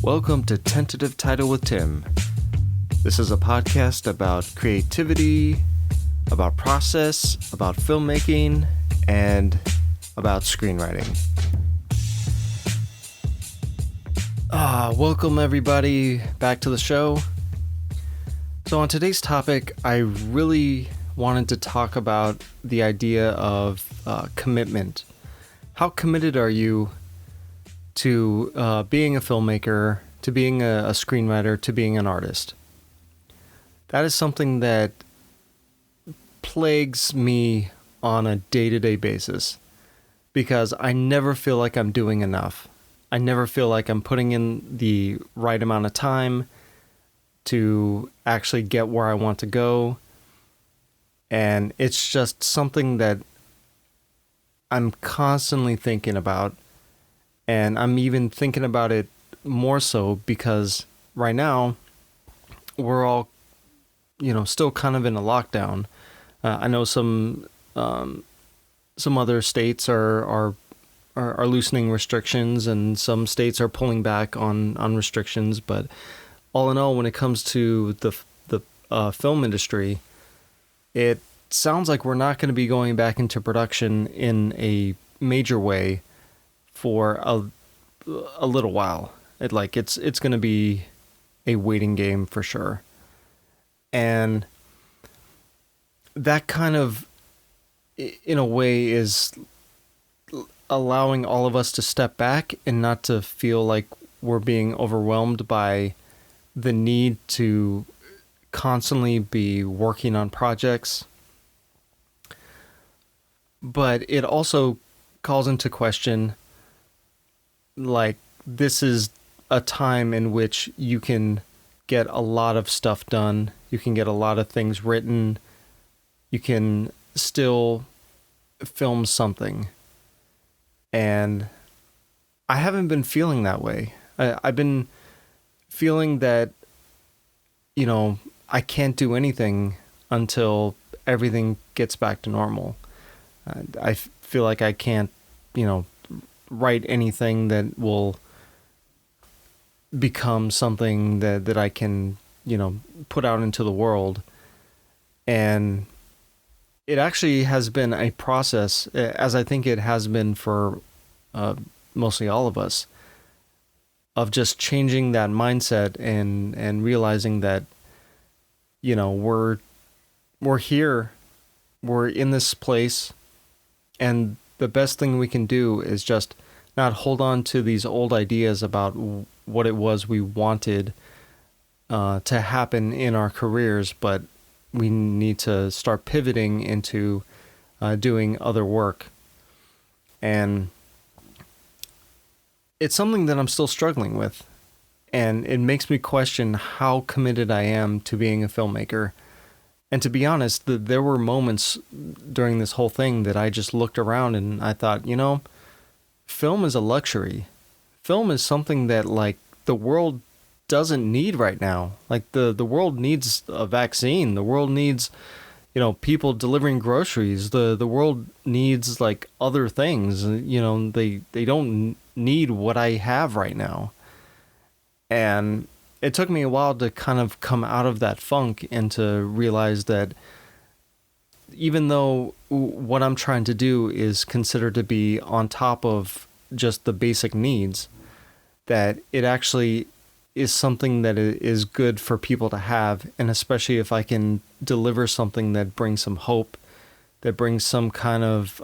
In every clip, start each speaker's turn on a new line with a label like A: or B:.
A: Welcome to Tentative Title with Tim. This is a podcast about creativity, about process, about filmmaking, and about screenwriting. Welcome everybody back to the show. So on today's topic, I really wanted to talk about the idea of commitment. How committed are you to being a filmmaker, to being a screenwriter, to being an artist? That is something that plagues me on a day-to-day basis because I never feel like I'm doing enough. I never feel like I'm putting in the right amount of time to actually get where I want to go. And it's just something that I'm constantly thinking about. And I'm even thinking about it more so because right now we're all, still kind of in a lockdown. I know some other states are loosening restrictions, and some states are pulling back on restrictions. But all in all, when it comes to the film industry, it sounds like we're not going to be going back into production in a major way for a little while. It's going to be a waiting game for sure. And that kind of, in a way, is allowing all of us to step back and not to feel like we're being overwhelmed by the need to constantly be working on projects. But it also calls into question, this is a time in which you can get a lot of stuff done. You can get a lot of things written. You can still film something. And I haven't been feeling that way. I've been feeling that, I can't do anything until everything gets back to normal. I feel like I can't, write anything that will become something that I can, put out into the world. And it actually has been a process, as I think it has been for mostly all of us, of just changing that mindset and realizing that, we're here, we're in this place, and the best thing we can do is just not hold on to these old ideas about what it was we wanted to happen in our careers, but we need to start pivoting into doing other work. And it's something that I'm still struggling with, and it makes me question how committed I am to being a filmmaker. And to be honest, there were moments during this whole thing that I just looked around and I thought, film is a luxury. Film is something that the world doesn't need right now. The world needs a vaccine. The world needs, people delivering groceries. The world needs other things. They don't need what I have right now. And it took me a while to kind of come out of that funk and to realize that even though what I'm trying to do is considered to be on top of just the basic needs, that it actually is something that is good for people to have. And especially if I can deliver something that brings some hope, that brings some kind of,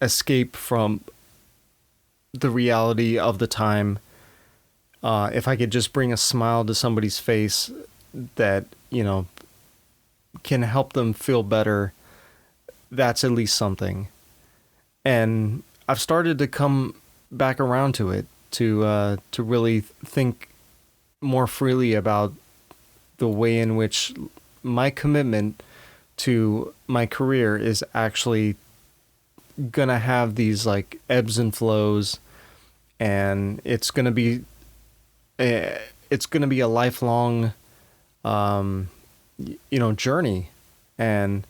A: escape from the reality of the time. If I could just bring a smile to somebody's face that, can help them feel better, that's at least something. And I've started to come back around to it, to really think more freely about the way in which my commitment to my career is actually gonna have these ebbs and flows, and it's gonna be a lifelong journey. And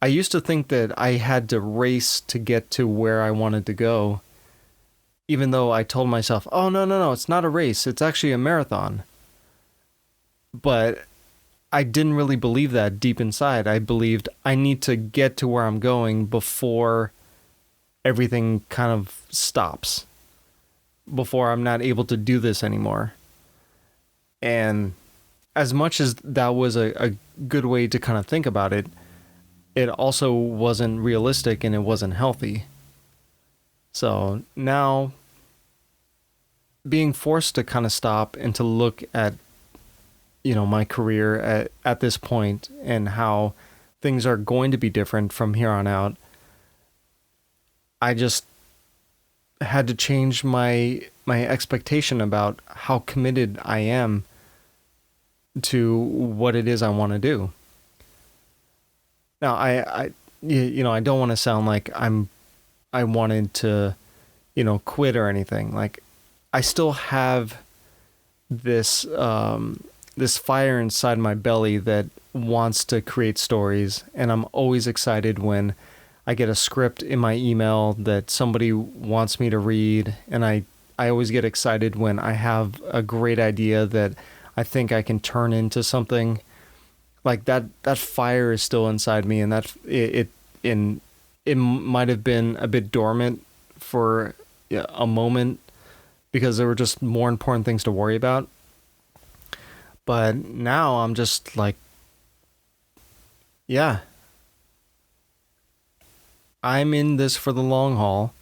A: I used to think that I had to race to get to where I wanted to go, even though I told myself, oh, no, no, no, it's not a race, it's actually a marathon. But I didn't really believe that deep inside. I believed I need to get to where I'm going before everything kind of stops, before I'm not able to do this anymore. And as much as that was a good way to kind of think about it, it also wasn't realistic and it wasn't healthy. So now being forced to kind of stop and to look at, my career at this point and how things are going to be different from here on out, I just had to change my expectation about how committed I am to what it is I want to do. Now, I don't want to sound like I wanted to, quit or anything. Like, I still have this this fire inside my belly that wants to create stories, and I'm always excited when I get a script in my email that somebody wants me to read, and I always get excited when I have a great idea that I think I can turn into something. Like that fire is still inside me, and that it might have been a bit dormant for a moment because there were just more important things to worry about. But now I'm just like, yeah, I'm in this for the long haul,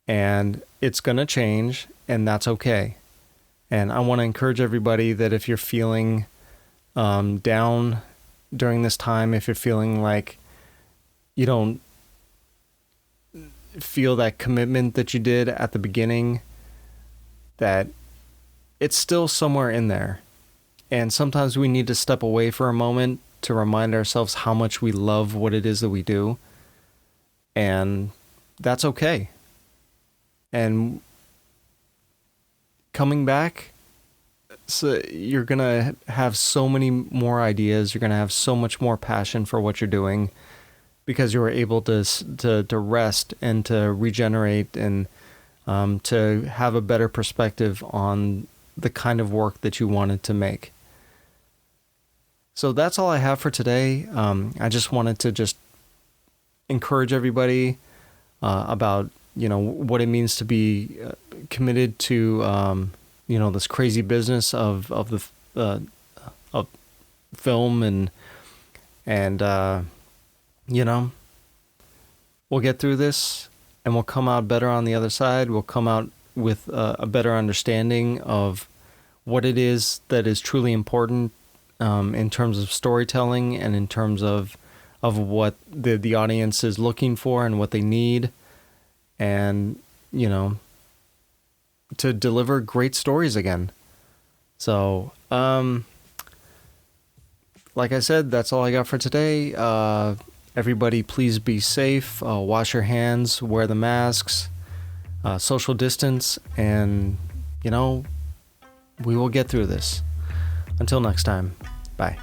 A: and it's going to change, and that's okay. And I want to encourage everybody that if you're feeling down during this time, if you're feeling like you don't feel that commitment that you did at the beginning, that it's still somewhere in there. And sometimes we need to step away for a moment to remind ourselves how much we love what it is that we do. And that's okay. And coming back, so you're going to have so many more ideas. You're going to have so much more passion for what you're doing because you were able to rest and to regenerate and to have a better perspective on the kind of work that you wanted to make. So that's all I have for today. I just wanted to just encourage everybody about, what it means to be committed to, this crazy business of film and we'll get through this and we'll come out better on the other side. We'll come out with a better understanding of what it is that is truly important in terms of storytelling and in terms of what the audience is looking for and what they need, and to deliver great stories again. So like I said, that's all I got for today. Everybody please be safe, wash your hands, wear the masks, social distance, and we will get through this. Until next time, bye.